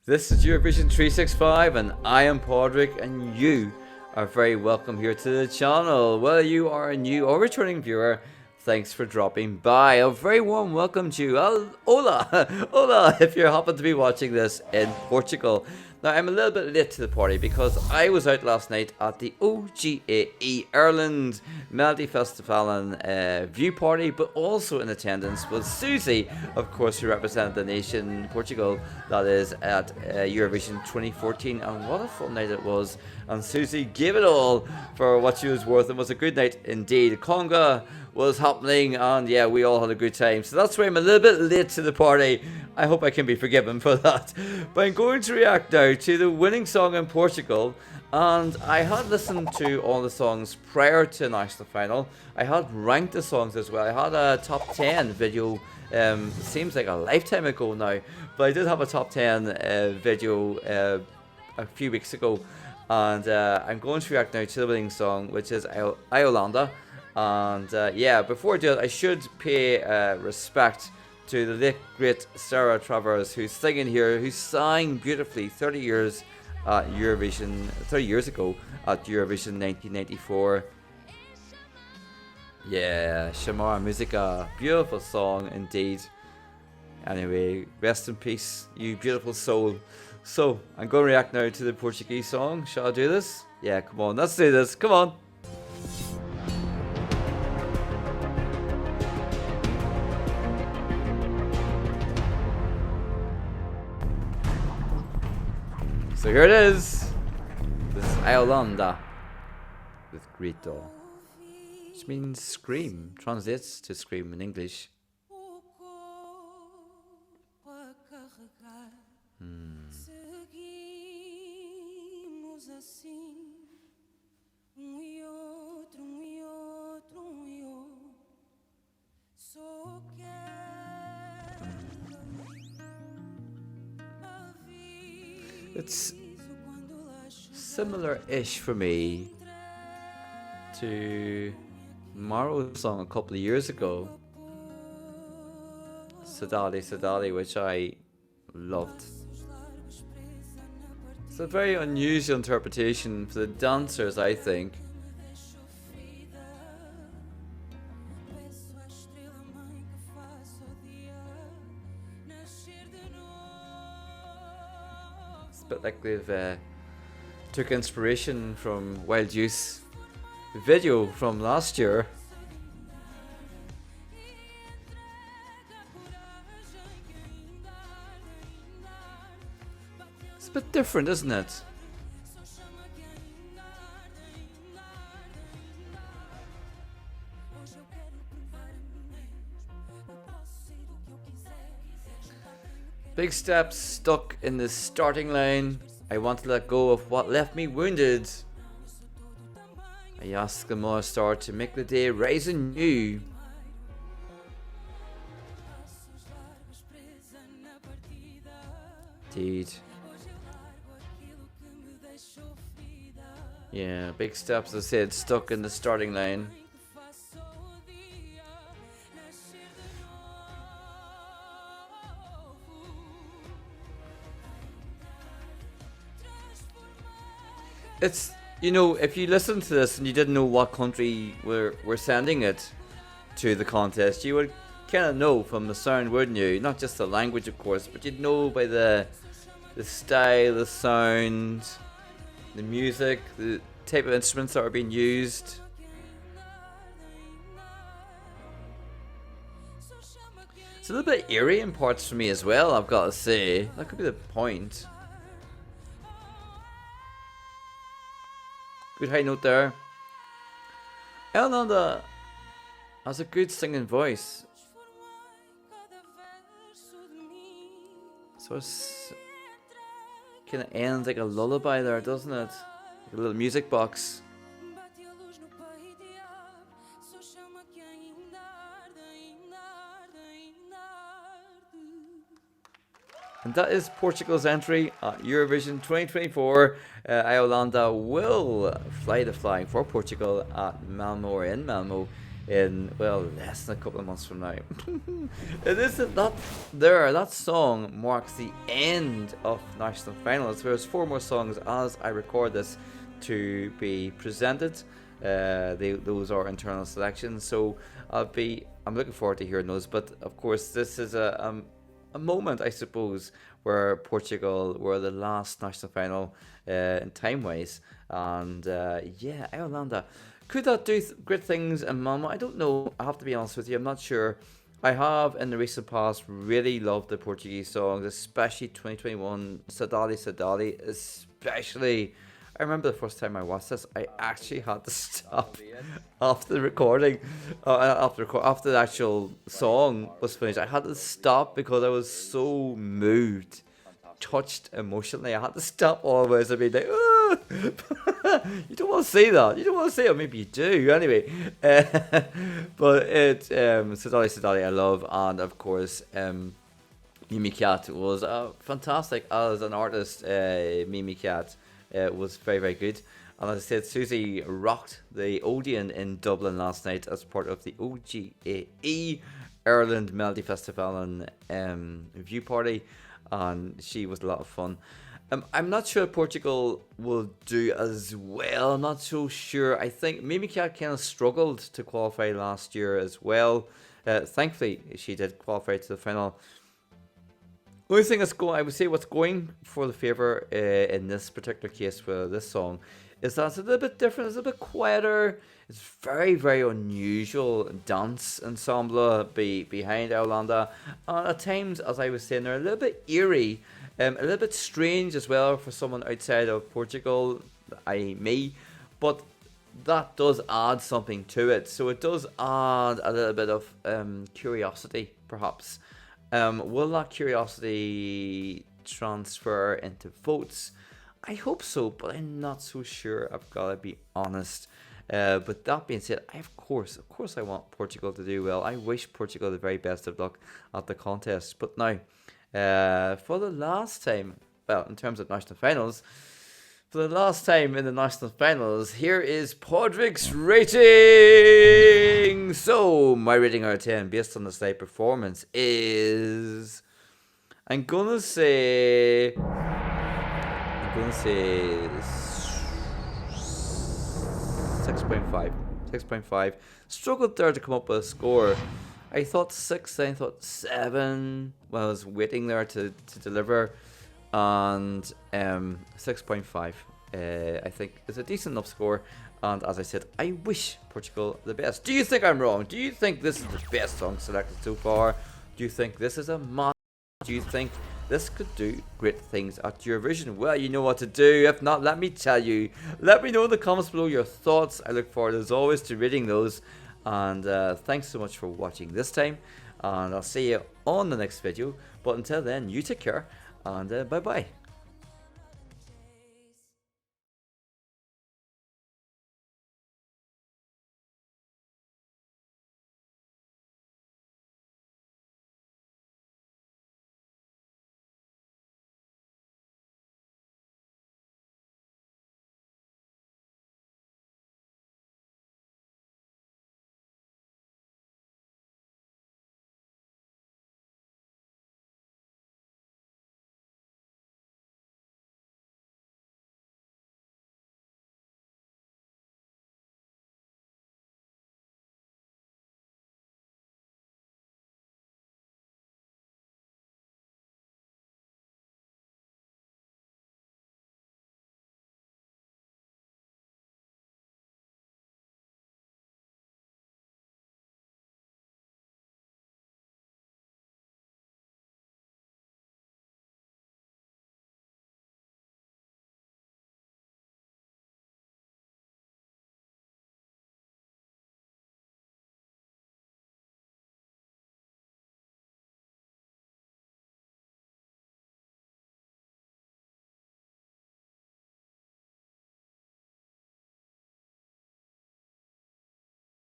This is Eurovision 365 and I am Podrick and you are very welcome here to the channel. Whether you are a new or returning viewer, thanks for dropping by. A very warm welcome to you. Hola, hola, if you happen to be watching this in Portugal. Now, I'm a little bit late to the party because I was out last night at the OGAE Ireland Melody Festival and View Party, but also in attendance was Susie, of course, who represented the nation, Portugal, that is, at Eurovision 2014. And what a fun night it was. And Susie gave it all for what she was worth and was a good night indeed. Conga was happening and yeah, we all had a good time. So that's why I'm a little bit late to the party. I hope I can be forgiven for that. But I'm going to react now to the winning song in Portugal. And I had listened to all the songs prior to the national final. I had ranked the songs as well. I had a top 10 video. Seems like a lifetime ago now. But I did have a top 10 video a few weeks ago. And I'm going to react now to the winning song, which is Iolanda. And yeah, before I do it, I should pay respect to the late great Sarah Travers, who's singing here, who sang beautifully 30 years at Eurovision, 30 years ago at Eurovision 1994. Yeah, Shamara Musica, beautiful song indeed. Anyway, rest in peace, you beautiful soul. So, I'm going to react now to the Portuguese song. Shall I do this? Yeah, come on, let's do this, come on. So here it is. This is Iolanda with Grito, which means scream, translates to scream in English. It's similar-ish for me to Maro's song a couple of years ago, Sadali Sadali, which I loved. It's a very unusual interpretation for the dancers, I think. But like they've took inspiration from Wild Youth, the video from last year. It's a bit different, isn't it? Big steps stuck in the starting line. I want to let go of what left me wounded. I ask the more star to make the day rise anew. Indeed. Yeah, big steps, as I said, stuck in the starting line. It's, you know, if you listen to this and you didn't know what country we're sending it to the contest, you would kind of know from the sound, wouldn't you? Not just the language, of course, but you'd know by the style, the sound, the music, the type of instruments that are being used. It's a little bit eerie in parts for me as well, I've got to say. That could be the point. Good high note there. Iolanda has a good singing voice. So it's kind of ends like a lullaby there, doesn't it? Like a little music box. And that is Portugal's entry at Eurovision 2024. Iolanda will fly the flag for Portugal at Malmö, or in Malmö, in, well, less than a couple of months from now. It is that song marks the end of national finals. There's 4 more songs as I record this to be presented. Those are internal selections, so I'm looking forward to hearing those. But of course, this is a moment, I suppose, where Portugal were the last national final in time wise, and yeah, Iolanda. Could that do great things in Malmö? I don't know. I have to be honest with you. I'm not sure. I have in the recent past really loved the Portuguese songs, especially 2021 Sadali Sadali, especially. I remember the first time I watched this, I actually had to stop after the recording, after the actual song was finished. I had to stop because I was so moved, touched emotionally. I had to stop always and be like, oh. You don't want to say that. You don't want to say it. Maybe you do. Anyway, but Sadali Sadali I love, and of course Mimi Cat was fantastic as an artist. Mimi Cat was very, very good. And as I said, Susie rocked the Odeon in Dublin last night as part of the OGAE Ireland Melody Festival and View Party, and she was a lot of fun. I'm not sure Portugal will do as well. I'm not so sure. I think Mimi Cat kind of struggled to qualify last year as well. Thankfully, she did qualify to the final. The only thing I would say what's going for the favour in this particular case for this song is that it's a little bit different, it's a little bit quieter. It's very, very unusual dance ensemble behind Iolanda. And at times, as I was saying, they're a little bit eerie, a little bit strange as well for someone outside of Portugal, i.e. me. But that does add something to it. So it does add a little bit of curiosity, perhaps. Will that curiosity transfer into votes? I hope so, but I'm not so sure. I've got to be honest. But that being said, of course, I want Portugal to do well. I wish Portugal the very best of luck at the contest. But now, for the last time, well, in terms of national finals, for the last time in the national finals, here is Podrick's rating. So, my rating out of 10 based on the live performance is, I'm gonna say 6.5. 6.5. Struggled there to come up with a score. I thought 6, I thought 7 when I was waiting there to deliver. And 6.5 I think is a decent enough score, and as I said, I wish Portugal the best. Do you think I'm wrong? Do you think this is the best song selected so far? Do you think this is a must? Do you think this could do great things at Eurovision? Well, you know what to do. If not, let me tell you. Let me know in the comments below your thoughts. I look forward as always to reading those, and thanks so much for watching this time, and I'll see you on the next video. But until then, you take care, and bye bye.